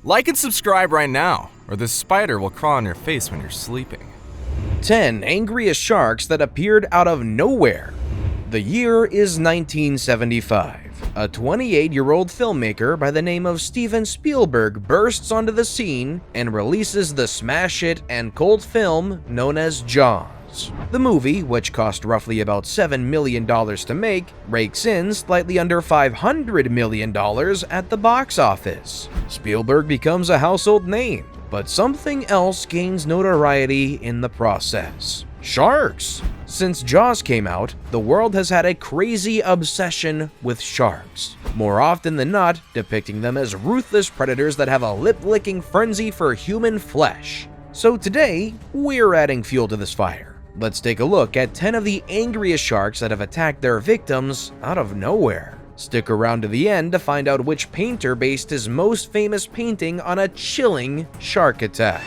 Like and subscribe right now, or this spider will crawl on your face when you're sleeping. 10 angriest sharks that appeared out of nowhere. The year is 1975. A 28-year-old filmmaker by the name of Steven Spielberg bursts onto the scene and releases the smash hit and cult film known as Jaws. The movie, which cost roughly about $7 million to make, rakes in slightly under $500 million at the box office. Spielberg becomes a household name, but something else gains notoriety in the process. Sharks! Since Jaws came out, the world has had a crazy obsession with sharks. More often than not, depicting them as ruthless predators that have a lip-licking frenzy for human flesh. So today, we're adding fuel to this fire. Let's take a look at 10 of the angriest sharks that have attacked their victims out of nowhere. Stick around to the end to find out which painter based his most famous painting on a chilling shark attack.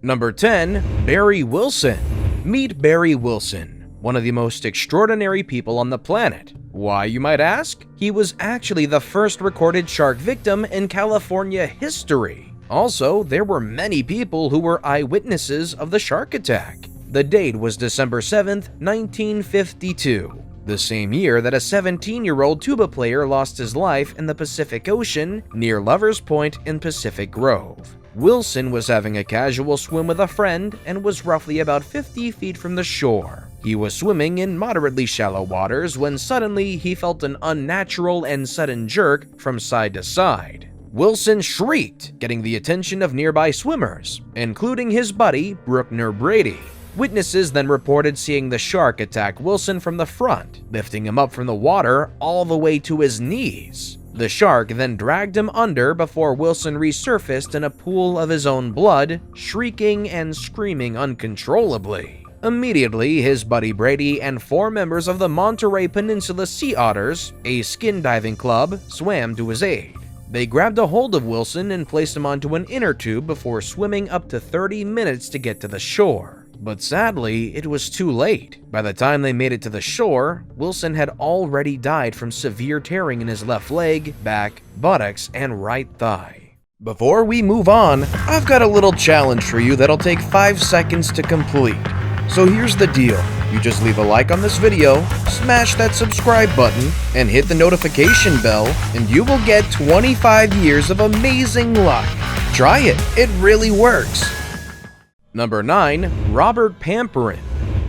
Number 10. Barry Wilson. Meet Barry Wilson, one of the most extraordinary people on the planet. Why, you might ask? He was actually the first recorded shark victim in California history. Also, there were many people who were eyewitnesses of the shark attack. The date was December 7th, 1952, the same year that a 17-year-old tuba player lost his life in the Pacific Ocean near Lovers Point in Pacific Grove. Wilson was having a casual swim with a friend and was roughly about 50 feet from the shore. He was swimming in moderately shallow waters when suddenly he felt an unnatural and sudden jerk from side to side. Wilson shrieked, getting the attention of nearby swimmers, including his buddy, Bruckner Brady. Witnesses then reported seeing the shark attack Wilson from the front, lifting him up from the water all the way to his knees. The shark then dragged him under before Wilson resurfaced in a pool of his own blood, shrieking and screaming uncontrollably. Immediately, his buddy Brady and 4 members of the Monterey Peninsula Sea Otters, a skin diving club, swam to his aid. They grabbed a hold of Wilson and placed him onto an inner tube before swimming up to 30 minutes to get to the shore. But sadly, it was too late. By the time they made it to the shore, Wilson had already died from severe tearing in his left leg, back, buttocks, and right thigh. Before we move on, I've got a little challenge for you that'll take 5 seconds to complete. So here's the deal. You just leave a like on this video, smash that subscribe button, and hit the notification bell, and you will get 25 years of amazing luck. Try it, it really works. Number 9. Robert Pamperin.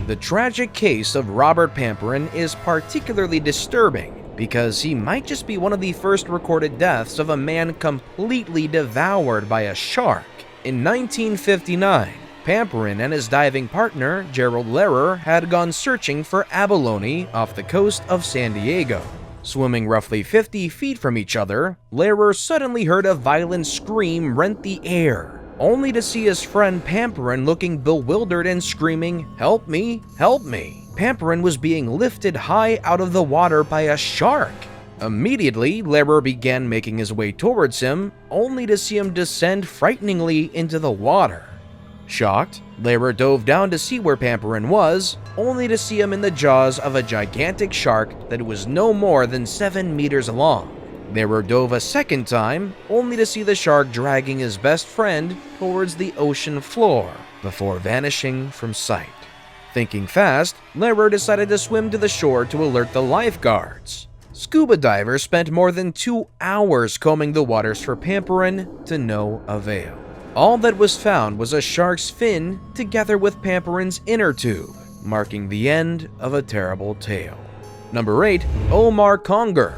The tragic case of Robert Pamperin is particularly disturbing because he might just be one of the first recorded deaths of a man completely devoured by a shark. In 1959, Pamperin and his diving partner, Gerald Lehrer, had gone searching for abalone off the coast of San Diego. Swimming roughly 50 feet from each other, Lehrer suddenly heard a violent scream rent the air, only to see his friend Pamperin looking bewildered and screaming, "Help me, help me." Pamperin was being lifted high out of the water by a shark. Immediately, Lehrer began making his way towards him, only to see him descend frighteningly into the water. Shocked, Lehrer dove down to see where Pamperin was, only to see him in the jaws of a gigantic shark that was no more than 7 meters long. Lehrer dove a second time, only to see the shark dragging his best friend towards the ocean floor, before vanishing from sight. Thinking fast, Lehrer decided to swim to the shore to alert the lifeguards. Scuba divers spent more than 2 hours combing the waters for Pamperin to no avail. All that was found was a shark's fin together with Pamperin's inner tube, marking the end of a terrible tale. Number 8. OMAR CONGER.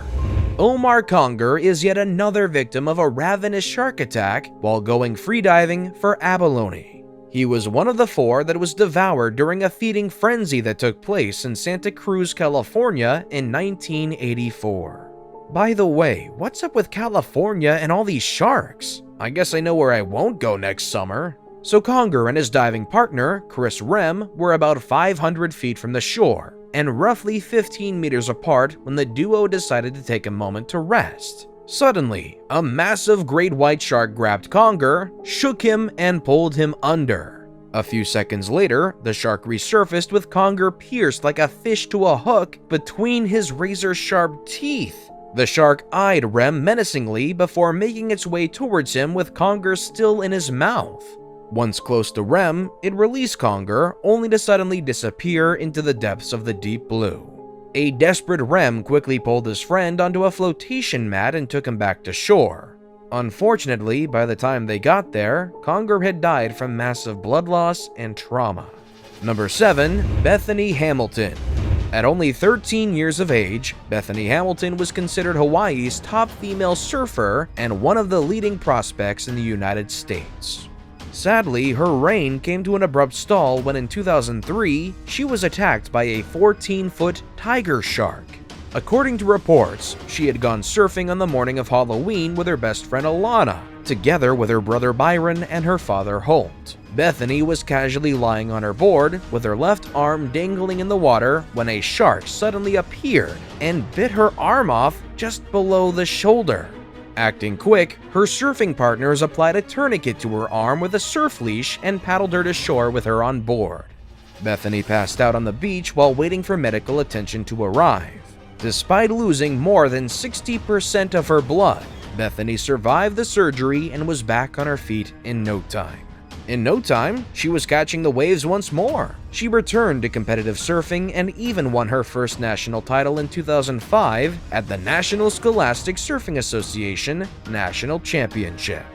OMAR CONGER is yet another victim of a ravenous shark attack while going freediving for abalone. He was one of the 4 that was devoured during a feeding frenzy that took place in Santa Cruz, California in 1984. By the way, what's up with California and all these sharks? I guess I know where I won't go next summer. So Conger and his diving partner, Chris Rem, were about 500 feet from the shore, and roughly 15 meters apart when the duo decided to take a moment to rest. Suddenly, a massive great white shark grabbed Conger, shook him, and pulled him under. A few seconds later, the shark resurfaced with conger pierced like a fish to a hook between his razor-sharp teeth. The shark eyed Rem menacingly before making its way towards him with conger still in his mouth. Once close to Rem, it released conger, only to suddenly disappear into the depths of the deep blue. A desperate Rem quickly pulled his friend onto a flotation mat and took him back to shore. Unfortunately, by the time they got there, conger had died from massive blood loss and trauma. Number 7. Bethany Hamilton. At only 13 years of age, Bethany Hamilton was considered Hawaii's top female surfer and one of the leading prospects in the United States. Sadly, her reign came to an abrupt stall when in 2003, she was attacked by a 14-foot tiger shark. According to reports, she had gone surfing on the morning of Halloween with her best friend Alana, together with her brother Byron and her father Holt. Bethany was casually lying on her board, with her left arm dangling in the water when a shark suddenly appeared and bit her arm off just below the shoulder. Acting quick, her surfing partners applied a tourniquet to her arm with a surf leash and paddled her to shore with her on board. Bethany passed out on the beach while waiting for medical attention to arrive. Despite losing more than 60% of her blood, Bethany survived the surgery and was back on her feet in no time. In no time, she was catching the waves once more. She returned to competitive surfing and even won her first national title in 2005 at the National Scholastic Surfing Association National Championship.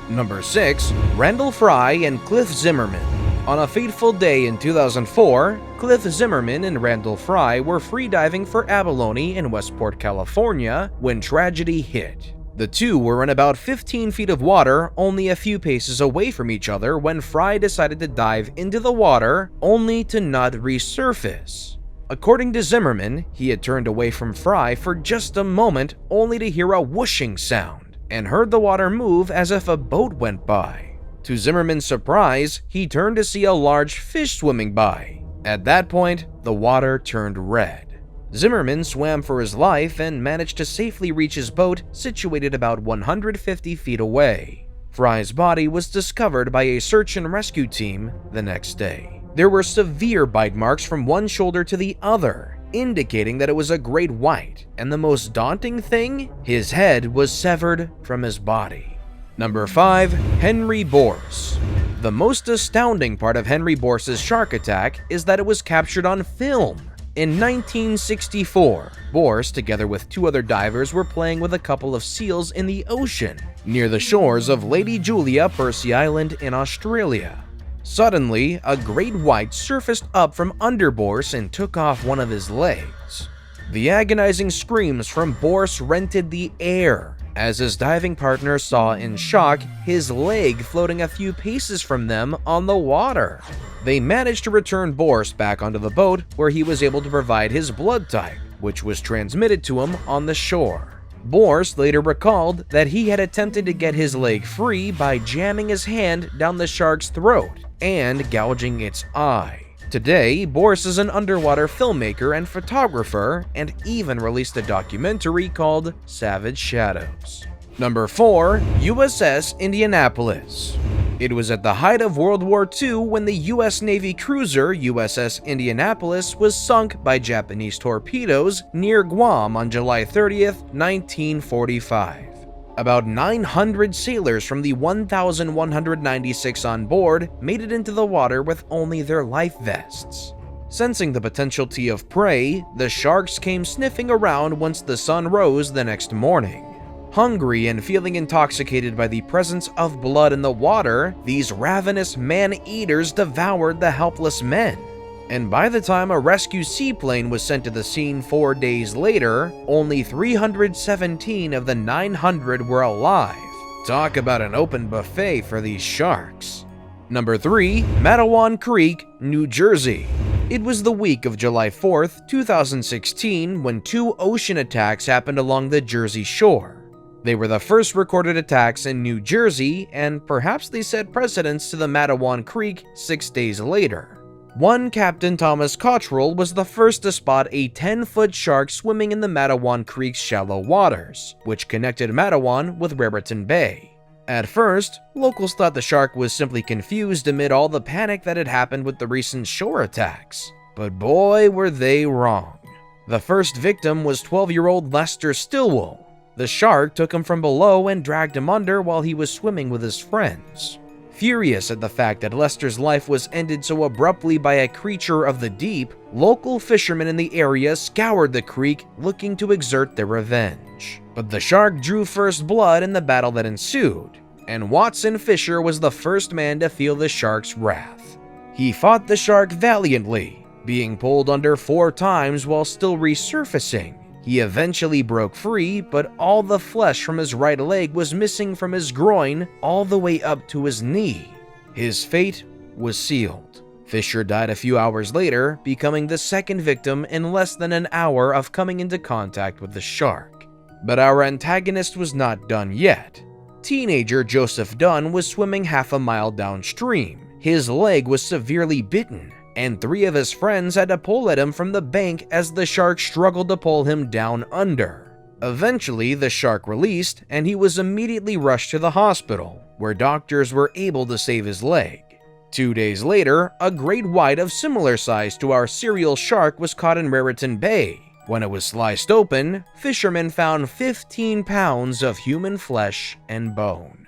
Number 6. Randall Fry and Cliff Zimmerman. On a fateful day in 2004, Cliff Zimmerman and Randall Fry were freediving for abalone in Westport, California, when tragedy hit. The two were in about 15 feet of water, only a few paces away from each other when Fry decided to dive into the water, only to not resurface. According to Zimmerman, he had turned away from Fry for just a moment, only to hear a whooshing sound, and heard the water move as if a boat went by. To Zimmerman's surprise, he turned to see a large fish swimming by. At that point, the water turned red. Zimmerman swam for his life and managed to safely reach his boat situated about 150 feet away. Fry's body was discovered by a search and rescue team the next day. There were severe bite marks from one shoulder to the other, indicating that it was a great white, and the most daunting thing, his head was severed from his body. Number 5. Henry Bourse. The most astounding part of Henry Bourse's shark attack is that it was captured on film. In 1964, Bourse, together with two other divers, were playing with a couple of seals in the ocean, near the shores of Lady Julia, Percy Island in Australia. Suddenly, a great white surfaced up from under Bourse and took off one of his legs. The agonizing screams from Bourse rented the air, as his diving partner saw in shock his leg floating a few paces from them on the water. They managed to return Bourse back onto the boat, where he was able to provide his blood type, which was transmitted to him on the shore. Bourse later recalled that he had attempted to get his leg free by jamming his hand down the shark's throat and gouging its eye. Today, Bourse is an underwater filmmaker and photographer, and even released a documentary called Savage Shadows. Number 4. USS Indianapolis. It was at the height of World War II when the U.S. Navy cruiser USS Indianapolis was sunk by Japanese torpedoes near Guam on July 30th, 1945. About 900 sailors from the 1,196 on board made it into the water with only their life vests. Sensing the potentiality of prey, the sharks came sniffing around once the sun rose the next morning. Hungry and feeling intoxicated by the presence of blood in the water, these ravenous man-eaters devoured the helpless men. And by the time a rescue seaplane was sent to the scene 4 days later, only 317 of the 900 were alive. Talk about an open buffet for these sharks. Number 3. Matawan Creek, New Jersey. It was the week of July 4th, 2016 when 2 ocean attacks happened along the Jersey shore. They were the first recorded attacks in New Jersey, and perhaps they set precedence to the Matawan Creek 6 days later. One Captain Thomas Cottrell was the first to spot a 10-foot shark swimming in the Matawan Creek's shallow waters, which connected Matawan with Raritan Bay. At first, locals thought the shark was simply confused amid all the panic that had happened with the recent shore attacks. But boy, were they wrong. The first victim was 12-year-old Lester Stillwell. The shark took him from below and dragged him under while he was swimming with his friends. Furious at the fact that Lester's life was ended so abruptly by a creature of the deep, local fishermen in the area scoured the creek looking to exert their revenge. But the shark drew first blood in the battle that ensued, and Watson Fisher was the first man to feel the shark's wrath. He fought the shark valiantly, being pulled under 4 times while still resurfacing. He eventually broke free, but all the flesh from his right leg was missing from his groin all the way up to his knee. His fate was sealed. Fisher died a few hours later, becoming the second victim in less than an hour of coming into contact with the shark. But our antagonist was not done yet. Teenager Joseph Dunn was swimming half a mile downstream. His leg was severely bitten, and 3 of his friends had to pull at him from the bank as the shark struggled to pull him down under. Eventually, the shark released, and he was immediately rushed to the hospital, where doctors were able to save his leg. 2 days later, a great white of similar size to our serial shark was caught in Raritan Bay. When it was sliced open, fishermen found 15 pounds of human flesh and bone.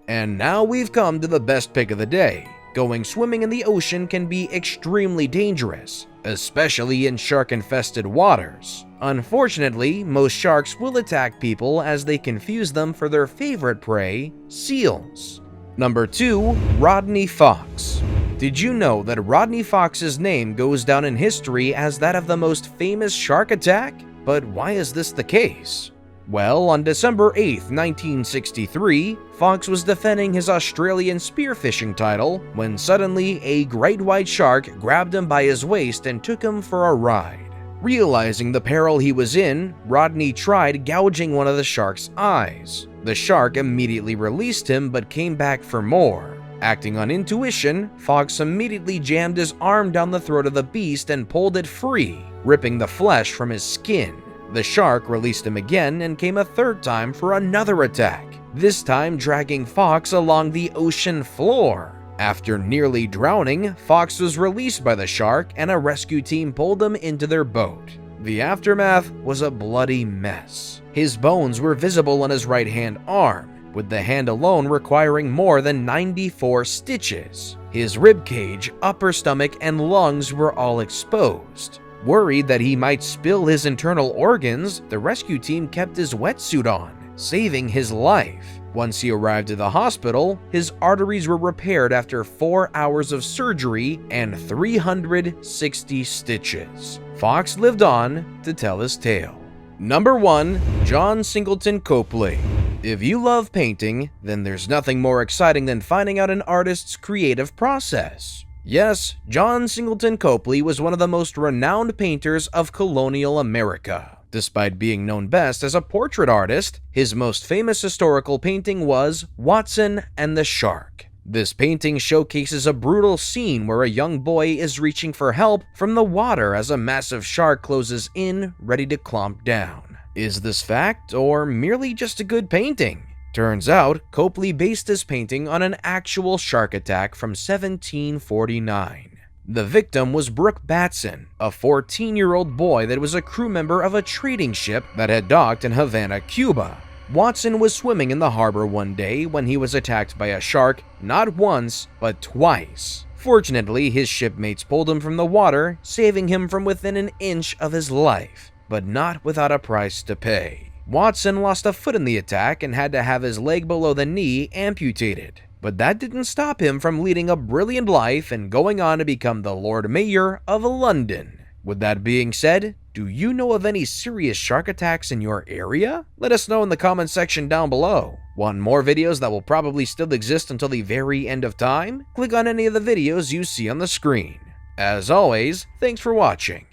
And now we've come to the best pick of the day. Going swimming in the ocean can be extremely dangerous, especially in shark-infested waters. Unfortunately, most sharks will attack people as they confuse them for their favorite prey, seals. Number 2. Rodney Fox. Did you know that Rodney Fox's name goes down in history as that of the most famous shark attack? But why is this the case? Well, on December 8, 1963, Fox was defending his Australian spearfishing title when suddenly a great white shark grabbed him by his waist and took him for a ride. Realizing the peril he was in, Rodney tried gouging one of the shark's eyes. The shark immediately released him but came back for more. Acting on intuition, Fox immediately jammed his arm down the throat of the beast and pulled it free, ripping the flesh from his skin. The shark released him again and came a third time for another attack, this time dragging Fox along the ocean floor. After nearly drowning, Fox was released by the shark and a rescue team pulled him into their boat. The aftermath was a bloody mess. His bones were visible on his right-hand arm, with the hand alone requiring more than 94 stitches. His ribcage, upper stomach, and lungs were all exposed. Worried that he might spill his internal organs, the rescue team kept his wetsuit on, saving his life. Once he arrived at the hospital, his arteries were repaired after 4 hours of surgery and 360 stitches. Fox lived on to tell his tale. Number 1. John Singleton Copley. If you love painting, then there's nothing more exciting than finding out an artist's creative process. Yes, John Singleton Copley was one of the most renowned painters of colonial America. Despite being known best as a portrait artist, his most famous historical painting was Watson and the Shark. This painting showcases a brutal scene where a young boy is reaching for help from the water as a massive shark closes in, ready to clomp down. Is this fact, or merely just a good painting? Turns out, Copley based his painting on an actual shark attack from 1749. The victim was Brooke Batson, a 14-year-old boy that was a crew member of a trading ship that had docked in Havana, Cuba. Watson was swimming in the harbor one day when he was attacked by a shark not once, but twice. Fortunately, his shipmates pulled him from the water, saving him from within an inch of his life, but not without a price to pay. Watson lost a foot in the attack and had to have his leg below the knee amputated. But that didn't stop him from leading a brilliant life and going on to become the Lord Mayor of London. With that being said, do you know of any serious shark attacks in your area? Let us know in the comment section down below. Want more videos that will probably still exist until the very end of time? Click on any of the videos you see on the screen. As always, thanks for watching.